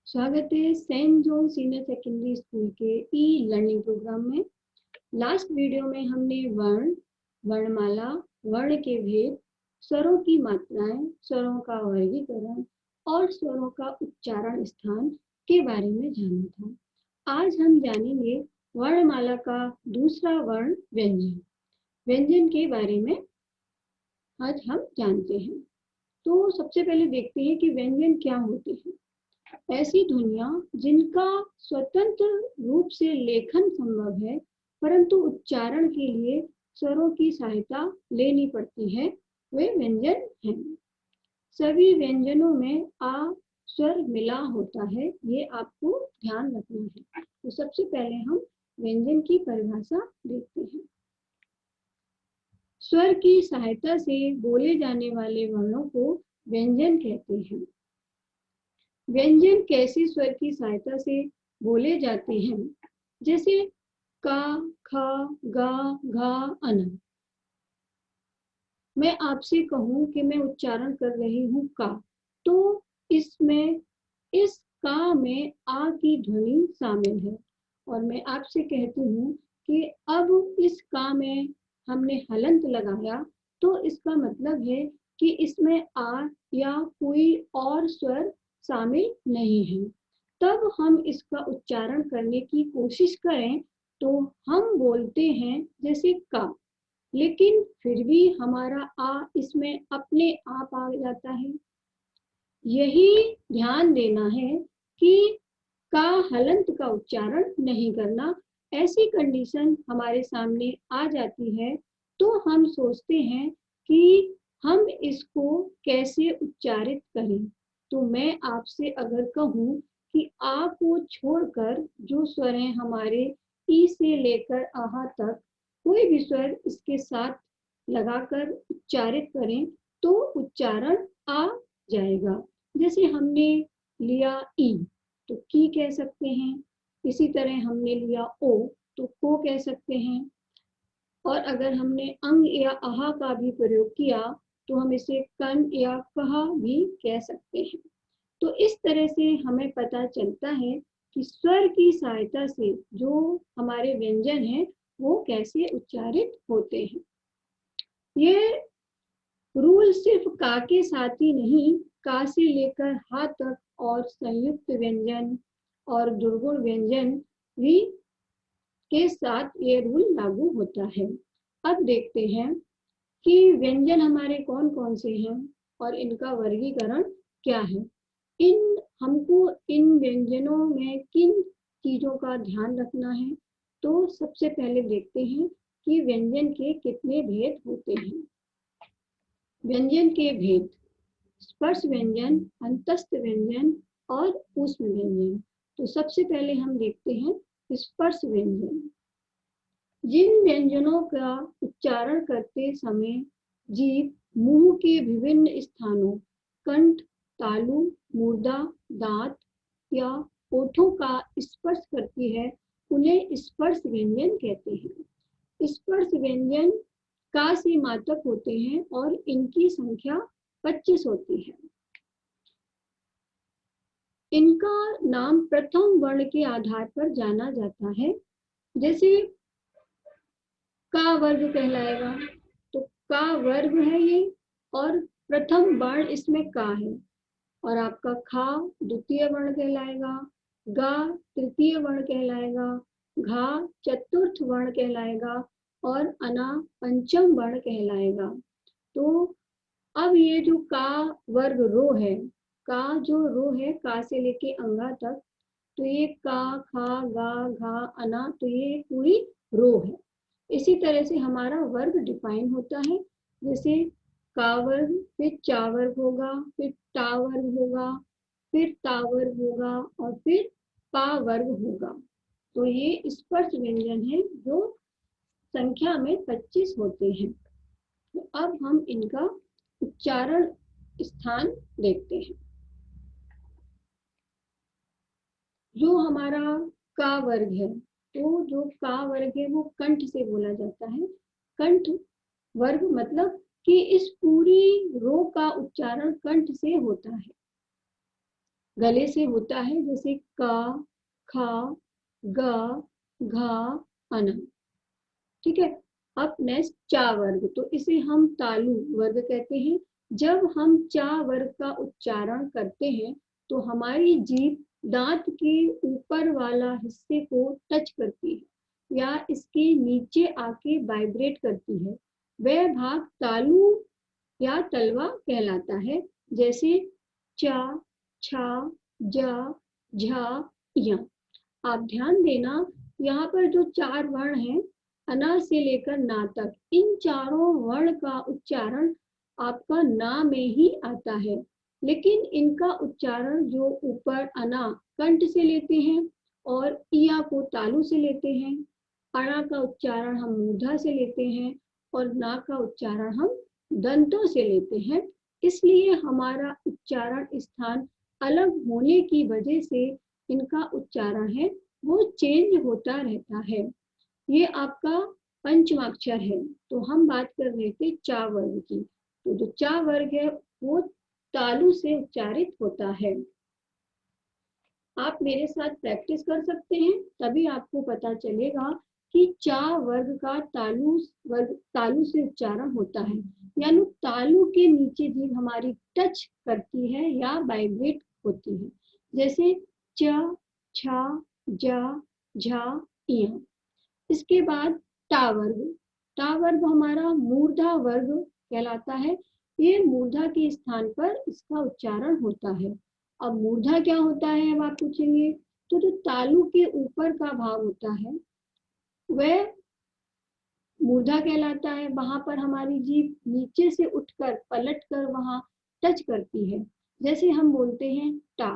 स्वागत है saint John senior secondary school के ई लर्निंग प्रोग्राम में। लास्ट वीडियो में हमने वर्ण, वर्णमाला, वर्ण के भेद, स्वरों की मात्राएं, स्वरों का वर्गीकरण और स्वरों का उच्चारण स्थान के बारे में जाना था। आज हम जानेंगे वर्णमाला का दूसरा वर्ण व्यंजन। व्यंजन के बारे में आज हम जानते हैं। तो सबसे पहले देखते हैं कि व्यंजन क्या होते हैं। ऐसी ध्वनियां जिनका स्वतंत्र रूप से लेखन संभव है परंतु उच्चारण के लिए स्वरों की सहायता लेनी पड़ती है, वे व्यंजन हैं। सभी व्यंजनों में आ स्वर मिला होता है, ये आपको ध्यान रखना है। तो सबसे पहले हम व्यंजन की परिभाषा देखते हैं। स्वर की सहायता से बोले जाने वाले वर्णों को व्यंजन कहते हैं। व्यंजन कैसे स्वर की सहायता से बोले जाते हैं, जैसे का, खा, गा, घा, अन। मैं आपसे कहूं कि मैं उच्चारण कर रही हूं का, तो इसमें इस का में आ की ध्वनि शामिल है। और मैं आपसे कहती हूं कि अब इस का में हमने हलंत लगाया, तो इसका मतलब है कि इसमें आ या कोई और स्वर शामिल नहीं है। तब हम इसका उच्चारण करने की कोशिश करें तो हम बोलते हैं जैसे का, लेकिन फिर भी हमारा आ इसमें अपने आप आ जाता है। यही ध्यान देना है कि का हलंत का उच्चारण नहीं करना। ऐसी कंडीशन हमारे सामने आ जाती है तो हम सोचते हैं कि हम इसको कैसे उच्चारित करें। तो मैं आपसे अगर कहूं कि आ को छोड़कर जो स्वर हैं हमारे ई से लेकर आहा तक, कोई भी स्वर इसके साथ लगाकर उच्चारित करें तो उच्चारण आ जाएगा। जैसे हमने लिया ई तो की कह सकते हैं, इसी तरह हमने लिया ओ तो को कह सकते हैं। और अगर हमने अंग या आहा का भी प्रयोग किया तो हम इसे कन या कहा भी कह सकते हैं। तो इस तरह से हमें पता चलता है कि स्वर की सहायता से जो हमारे व्यंजन हैं वो कैसे उच्चारित होते हैं। ये रूल सिर्फ का के साथ ही नहीं, का से लेकर हा तक और संयुक्त व्यंजन और दुर्गुण व्यंजन भी के साथ ये रूल लागू होता है। अब देखते हैं कि व्यंजन हमारे कौन कौन से हैं और इनका वर्गीकरण क्या है। हमको इन व्यंजनों में किन चीजों का ध्यान रखना है। तो सबसे पहले देखते हैं कि व्यंजन के कितने भेद होते हैं। व्यंजन के भेद: स्पर्श व्यंजन, अंतस्थ व्यंजन और ऊष्म व्यंजन। तो सबसे पहले हम देखते हैं स्पर्श व्यंजन। जिन व्यंजनों का उच्चारण करते समय जीभ मुंह के विभिन्न स्थानों कंठ, तालु, मुर्दा, दांत या ओठों का स्पर्श करती है, उन्हें स्पर्श व्यंजन कहते हैं। स्पर्श व्यंजन का से मात्रक होते हैं और इनकी संख्या 25 होती है। इनका नाम प्रथम वर्ण के आधार पर जाना जाता है। जैसे का वर्ग कहलाएगा, तो का वर्ग है ये और प्रथम वर्ण इसमें का है। और आपका खा द्वितीय वर्ण कहलाएगा, गा तृतीय वर्ण कहलाएगा, घा चतुर्थ वर्ण कहलाएगा और अना पंचम वर्ण कहलाएगा। तो अब ये जो का वर्ग रो है, का जो रो है का से लेके अंगा तक, तो ये का, खा, गा, घा, अना, तो ये पूरी रो है। इसी तरह से हमारा वर्ग डिफाइन होता है। जैसे का वर्ग, फिर चा वर्ग होगा, फिर टा वर्ग होगा, फिर ता वर्ग होगा और फिर पा वर्ग होगा। तो ये स्पर्श व्यंजन है जो संख्या में 25 होते हैं। तो अब हम इनका उच्चारण स्थान देखते हैं। जो हमारा का वर्ग है, तो जो का वर्ग है वो कंठ से बोला जाता है। कंठ वर्ग मतलब कि इस पूरी रो का उच्चारण कंठ से होता है। गले से होता है, जैसे का, खा, ग, घा, अना। ठीक है। अब नेक्स्ट चा वर्ग, तो इसे हम तालु वर्ग कहते हैं। जब हम चा वर्ग का उच्चारण करते हैं तो हमारी जीभ दांत के ऊपर वाला हिस्से को टच करती है या इसके नीचे आके वाइब्रेट करती है। वह भाग तालु या तलवा कहलाता है, जैसे चा, छा, जा, झा, या। आप ध्यान देना, यहाँ पर जो 4 वर्ण हैं, अना से लेकर ना तक, इन चारों वर्ण का उच्चारण आपका ना में ही आता है, लेकिन इनका उच्चारण जो ऊपर अना कंठ से लेते हैं और इया को तालु से लेते हैं, अणा का उच्चारण हम मूर्धा से लेते हैं और ना का उच्चारण हम दंतों से लेते हैं। इसलिए हमारा उच्चारण स्थान अलग होने की वजह से इनका उच्चारण है वो चेंज होता रहता है। ये आपका पंचमाक्षर है। तो हम बात कर रहे थे चा वर्ग की। तो जो चा वर्ग है वो तालु से उच्चारित होता है। आप मेरे साथ प्रैक्टिस कर सकते हैं, तभी आपको पता चलेगा कि चा वर्ग का तालु से उच्चारण होता है, यानी तालु के नीचे जीभ हमारी टच करती है या वाइब्रेट होती है, जैसे च, छा, जा, झा, इया। इसके बाद टा वर्ग। टा वर्ग हमारा मूर्धा वर्ग कहलाता है। ये मूर्धा के स्थान पर इसका उच्चारण होता है। अब मूर्धा क्या होता है, अब आप पूछेंगे। तो जो तालु के ऊपर का भाग होता है वह मूर्धा कहलाता है। वहां पर हमारी जीभ नीचे से उठकर पलट कर वहां टच करती है, जैसे हम बोलते हैं टा।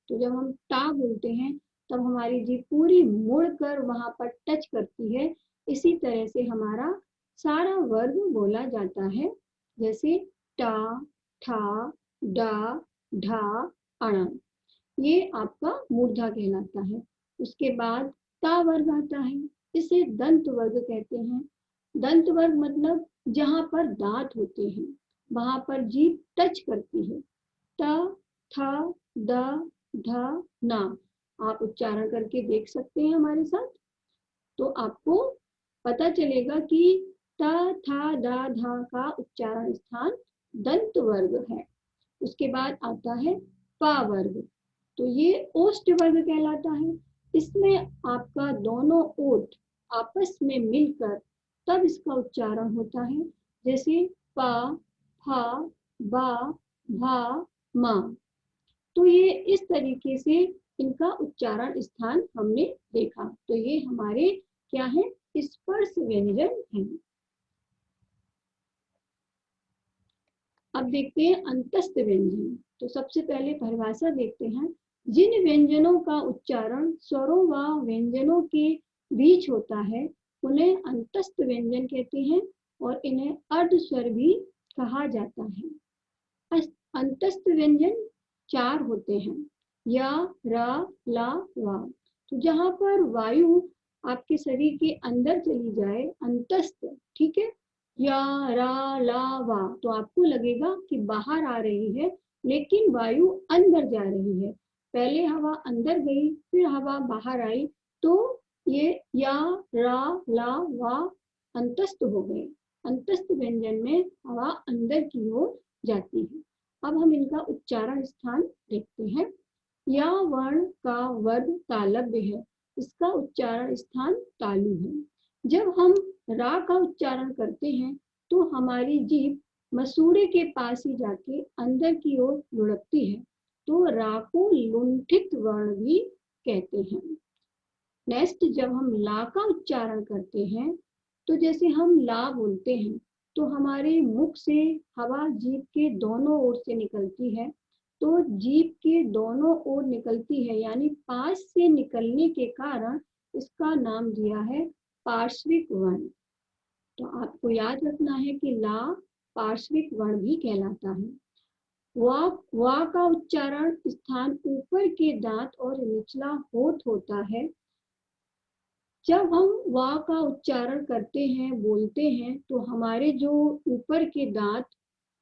तो जब हम टा बोलते हैं तब हमारी जीभ पूरी मुड़कर वहां पर टच करती है। इसी तरह से हमारा सारा वर्ग बोला जाता है, जैसे टा, ठा, डा, ढा, अणा। ये आपका मूर्धा कहलाता है। उसके बाद ता वर्ग आता है, इसे दंत वर्ग कहते हैं। दंत वर्ग मतलब जहां पर दांत होते हैं वहां पर जीभ टच करती है। त, थ, द, ध, ना। आप उच्चारण करके देख सकते हैं हमारे साथ, तो आपको पता चलेगा कि त, थ, द, ध का उच्चारण स्थान दंत वर्ग है। उसके बाद आता है पा वर्ग। तो ये ओष्ठ वर्ग कहलाता है। इसमें आपका दोनों ओठ आपस में मिलकर तब इसका उच्चारण होता है, जैसे पा, फा, बा, भा, मा। तो ये इस तरीके से इनका उच्चारण स्थान हमने देखा। तो ये हमारे क्या है, स्पर्श व्यंजन है। अब देखते हैं अंतस्थ व्यंजन। तो सबसे पहले परिभाषा देखते हैं। जिन व्यंजनों का उच्चारण स्वरों व व्यंजनों के बीच होता है उन्हें अंतस्थ व्यंजन कहते हैं और इन्हें अर्ध स्वर भी कहा जाता है। अंतस्थ व्यंजन 4 होते हैं, या, रा, ला, वा। तो जहां पर वायु आपके शरीर के अंदर चली जाए, अंतस्थ, ठीक है, या, रा, ला, वा, तो आपको लगेगा कि बाहर आ रही है, लेकिन वायु अंदर जा रही है। पहले हवा अंदर गई, फिर हवा बाहर आई, तो ये या, रा, ला, वा अंतस्थ हो गए। अंतस्थ व्यंजन में हवा अंदर की ओर जाती है। अब हम इनका उच्चारण स्थान देखते हैं। या वर्ण का वर्ग तालव्य है, इसका उच्चारण स्थान तालु है। जब हम रा का उच्चारण करते हैं तो हमारी जीभ मसूड़े के पास ही जाके अंदर की ओर लुढ़कती है, तो रा को लुंठित वर्ण भी कहते हैं। नेक्स्ट, जब हम ला का उच्चारण करते हैं तो जैसे हम ला बोलते हैं तो हमारे मुख से हवा जीभ के दोनों ओर से निकलती है। तो जीभ के दोनों ओर निकलती है यानी पास से निकलने के कारण इसका नाम दिया है पार्श्विक वर्ण। तो आपको याद रखना है कि ला पार्श्विक वर्ण भी कहलाता है। वा का उच्चारण स्थान ऊपर के दांत और निचला होठ होता है। जब हम वा का उच्चारण करते हैं, बोलते हैं, तो हमारे जो ऊपर के दांत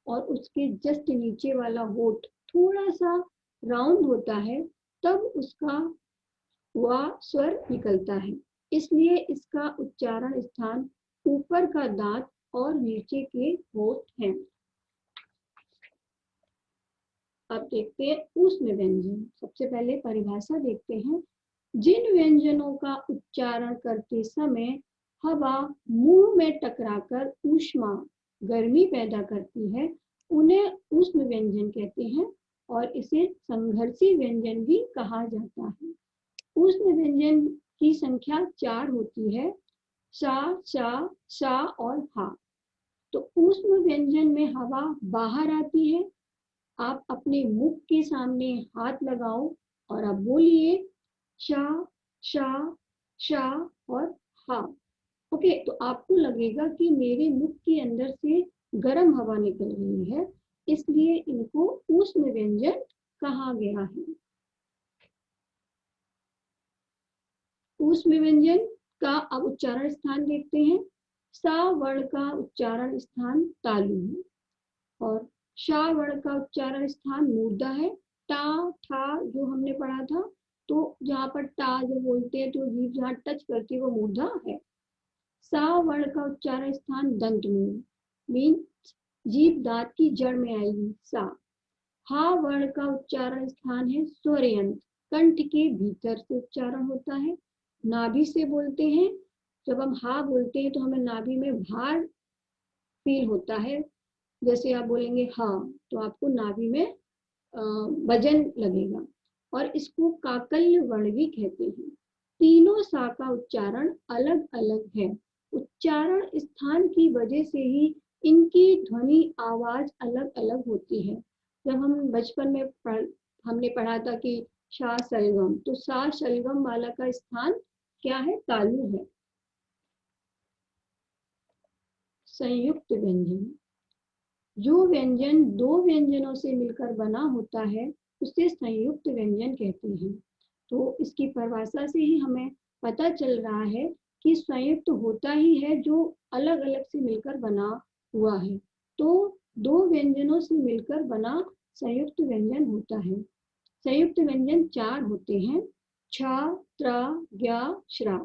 और उसके जस्ट नीचे वाला होठ थोड़ा सा राउंड होता है तब उसका वा स्वर निकलता है, इसलिए इसका उच्चारण स्थान ऊपर का दांत और नीचे के होंठ हैं। अब देखते हैं ऊष्म व्यंजन। सबसे पहले परिभाषा देखते हैं। जिन व्यंजनों का उच्चारण करते समय हवा मुंह में टकराकर ऊष्मा गर्मी पैदा करती है, उन्हें ऊष्म व्यंजन कहते हैं और इसे संघर्षी व्यंजन भी कहा जाता है। ऊष्म व्यंजन की संख्या 4 होती है, सा, शा, शा और हा। तो ऊष्म व्यंजन में हवा बाहर आती है। आप अपने मुख के सामने हाथ लगाओ और अब बोलिए शा, शा, शा और हा। ओके, तो आपको लगेगा कि मेरे मुख के अंदर से गर्म हवा निकल रही है, इसलिए इनको ऊष्म व्यंजन कहा गया है। ऊष्म व्यंजन का अब उच्चारण स्थान देखते हैं। सा वर्ण का उच्चारण स्थान तालु है और शा वर्ण का उच्चारण स्थान मूर्धा है। टा, ठा जो हमने पढ़ा था, तो जहाँ पर टा जो बोलते हैं तो जीभ जहाँ टच करती है वो मूर्धा है। सा वर्ण का उच्चारण स्थान दंत मूल, मीन जीभ दांत की जड़ में आएगी, सा। हा वर्ण का उच्चारण स्थान है स्वरयंत्र, कंठ के भीतर से उच्चारण होता है, नाभि से बोलते हैं। जब हम हा बोलते हैं तो हमें नाभि में भार फील होता है, जैसे आप बोलेंगे हाँ तो आपको नाभि में वजन लगेगा और इसको काकल्य वर्ण भी कहते हैं। तीनों सा का उच्चारण अलग अलग है। उच्चारण स्थान की वजह से ही इनकी ध्वनि आवाज अलग अलग होती है। जब हम बचपन में हमने पढ़ा था कि शा सलगम, तो सा सलगम वाला का स्थान क्या है, तालु है। संयुक्त व्यंजन, जो व्यंजन दो व्यंजनों से मिलकर बना होता है उसे संयुक्त व्यंजन कहते हैं। तो इसकी परिभाषा से ही हमें पता चल रहा है कि संयुक्त होता ही है जो अलग अलग से मिलकर बना हुआ है। तो दो व्यंजनों से मिलकर बना संयुक्त व्यंजन होता है। संयुक्त व्यंजन 4 होते हैं, छा, त्रा, ज्ञा, श्रा।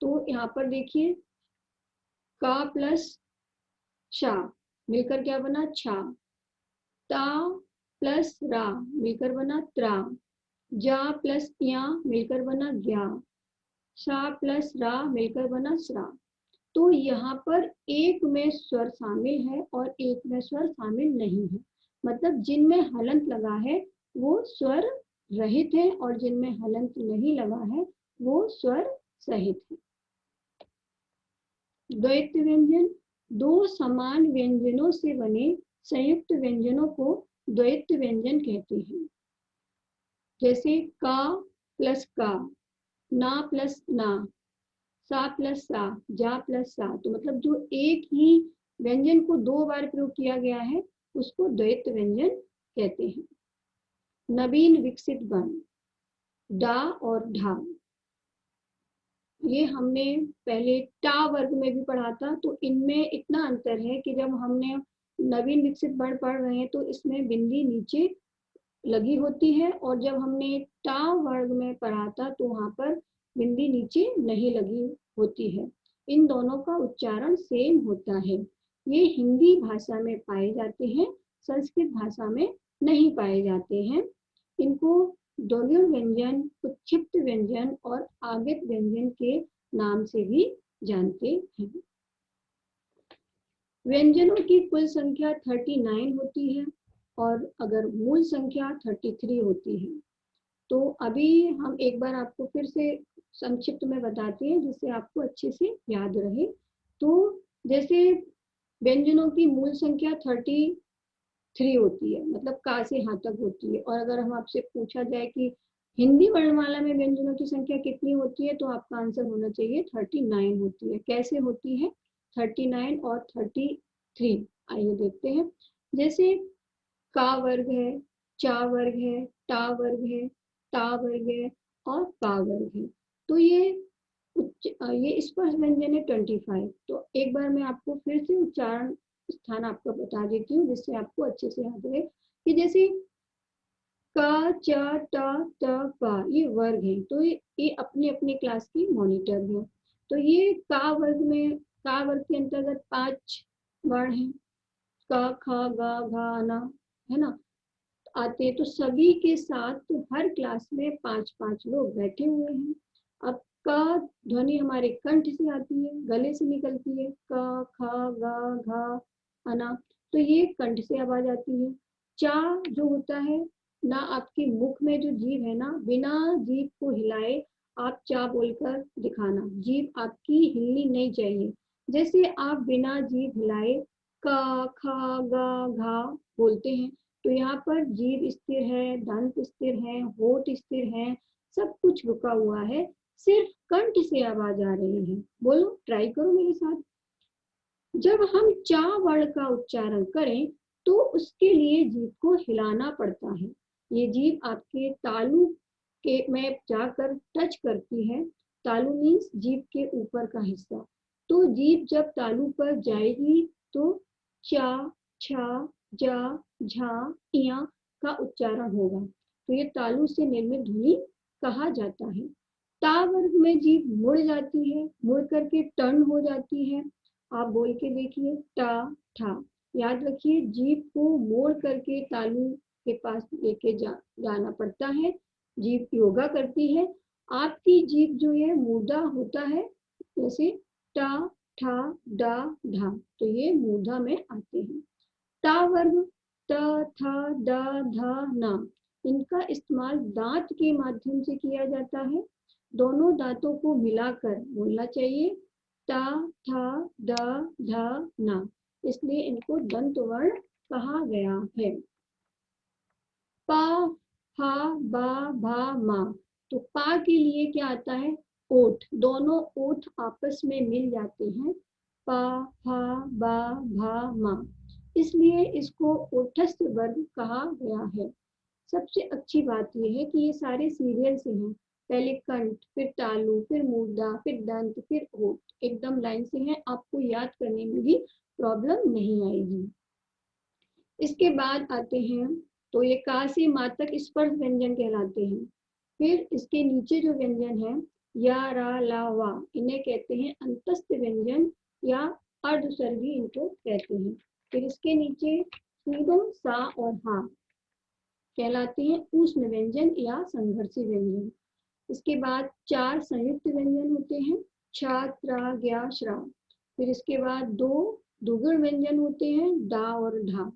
तो यहाँ पर देखिए का प्लस शा मिलकर क्या बना, छा। ता प्लस रा मिलकर बना त्रा। जा प्लस या मिलकर बना ज्ञा। शा प्लस रा मिलकर बना श्रा। तो यहाँ पर एक में स्वर शामिल है और एक में स्वर शामिल नहीं है। मतलब जिनमें हलंत लगा है वो स्वर रहित है और जिनमें हलंत नहीं लगा है वो स्वर सहित है। द्वैत व्यंजन, दो समान व्यंजनों से बने संयुक्त व्यंजनों को द्वैत व्यंजन कहते हैं। जैसे का प्लस का, ना प्लस ना, सा प्लस सा, जा प्लस सा। तो मतलब जो एक ही व्यंजन को 2 बार प्रयोग किया गया है उसको द्वैत व्यंजन कहते हैं। नवीन विकसित वर्ण, डा और ढा, ये हमने पहले टा वर्ग में भी पढ़ा था। तो इनमें इतना अंतर है कि जब हमने नवीन विकसित वर्ण पढ़ रहे हैं तो इसमें बिंदी नीचे लगी होती है और जब हमने टा वर्ग में पढ़ा था तो वहां पर बिंदी नीचे नहीं लगी होती है। इन दोनों का उच्चारण सेम होता है। ये हिंदी भाषा में पाए जाते हैं, संस्कृत भाषा में नहीं पाए जाते हैं। इनको दोनों व्यंजन, उत्क्षिप्त व्यंजन और आगत व्यंजन के नाम से भी जानते हैं। व्यंजनों की कुल संख्या 39 होती है और अगर मूल संख्या 33 होती है। तो अभी हम एक बार आपको फिर से संक्षिप्त में बताते हैं जिससे आपको अच्छे से याद रहे। तो जैसे व्यंजनों की मूल संख्या 33 होती है, मतलब का से हा तक होती है। और अगर हम आपसे पूछा जाए कि हिंदी वर्णमाला में व्यंजनों की संख्या कितनी होती है, तो आपका आंसर होना चाहिए 39 होती है। कैसे होती है 39 और 33? आइए देखते हैं। जैसे का वर्ग है, चा वर्ग है, टा वर्ग है, ता वर्ग है और पा वर्ग है। तो ये स्पर्श व्यंजन है 25। तो एक बार मैं आपको फिर से उच्चारण स्थान आपका बता देती हूँ जिससे आपको अच्छे से याद रहे। कि जैसे का, च, ट, त, का ये वर्ग हैं, तो ये अपने अपने क्लास की मॉनिटर हैं। तो ये का वर्ग में, का वर्ग के अंतर्गत 5 वर्ण हैं, क, ख, ग, घ, न, है ना, आते हैं। तो सभी के साथ तो हर क्लास में 5-5 लोग बैठे हुए हैं। अब क ध्वनि हमारे कंठ से आती है, गले से निकलती है, क, ख, ग, घ, अना, तो ये कंठ से आवाज आती है। चा जो होता है ना, आपके मुख में जो जीभ है ना, बिना जीभ को हिलाए आप चा बोलकर दिखाना, जीभ आपकी हिलनी नहीं चाहिए। जैसे आप बिना जीभ हिलाए क, ख, ग, घ बोलते हैं, तो यहाँ पर जीभ स्थिर है, दंत स्थिर है, होठ स्थिर है, सब कुछ रुका हुआ है, सिर्फ कंठ से आवाज आ रही है। बोलो, ट्राई करो मेरे साथ। जब हम चा वर्ण का उच्चारण करें तो उसके लिए जीभ को हिलाना पड़ता है। ये जीभ आपके तालु के में जाकर टच करती है। तालु मीन्स जीभ के ऊपर का हिस्सा। तो जीभ जब तालु पर जाएगी तो चा, छा, जा, झा, इया का उच्चारण होगा। तो ये तालु से निर्मित ध्वनि कहा जाता है। ता वर्ग में जीभ मुड़ जाती है, मुड़ करके टर्न हो जाती है। आप बोल के देखिए, टा, ठा। याद रखिए, जीभ को मोड़ करके तालु के पास लेके जाना पड़ता है। जीभ योगा करती है। आपकी जीभ जो है मूर्धा होता है, जैसे टा, ठा, डा, ढा, तो ये मूर्धा में आते हैं। ता वर्ग त, थ, द, ध, न, इनका इस्तेमाल दांत के माध्यम से किया जाता है। दोनों दांतों को मिलाकर बोलना चाहिए, ता, था, द, ध, न, इसलिए इनको दंत वर्ण कहा गया है। पा, हा, बा, भा, मा, तो पा के लिए क्या आता है, ओठ, दोनों ओठ आपस में मिल जाते हैं, पा, हा, बा, भा, मा, इसलिए इसको ओठस्थ वर्ग कहा गया है। सबसे अच्छी बात यह है कि ये सारे सीरियल से हैं, पहले कंठ, फिर तालु, फिर मूर्धा, फिर दंत, फिर ओठ, एकदम लाइन से हैं, आपको याद करने में भी प्रॉब्लम नहीं आएगी। इसके बाद आते हैं, तो ये का से मात्रक स्पर्श व्यंजन कहलाते हैं। फिर इसके नीचे जो व्यंजन है, या, रा, ला, वा, इन्हें कहते हैं अंतस्थ व्यंजन या अर्धस्वर्गीय इनको कहते हैं। फिर इसके नीचे सीधम, सा और हा कहलाते हैं ऊष्म व्यंजन या संघर्षी व्यंजन। इसके बाद 4 संयुक्त व्यंजन होते हैं, छ, त्र, ज्ञ, श्रा। फिर इसके बाद 2 दुगुण व्यंजन होते हैं, डा और ढा।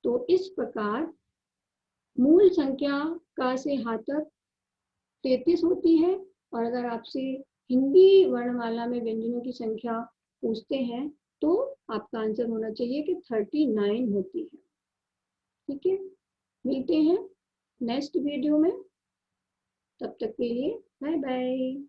तो इस प्रकार मूल संख्या का से हा तक 33 होती है, और अगर आपसे हिंदी वर्णमाला में व्यंजनों की संख्या पूछते हैं तो आपका आंसर होना चाहिए कि 39 होती है। ठीक है, मिलते हैं नेक्स्ट वीडियो में, तब तक के लिए बाय बाय।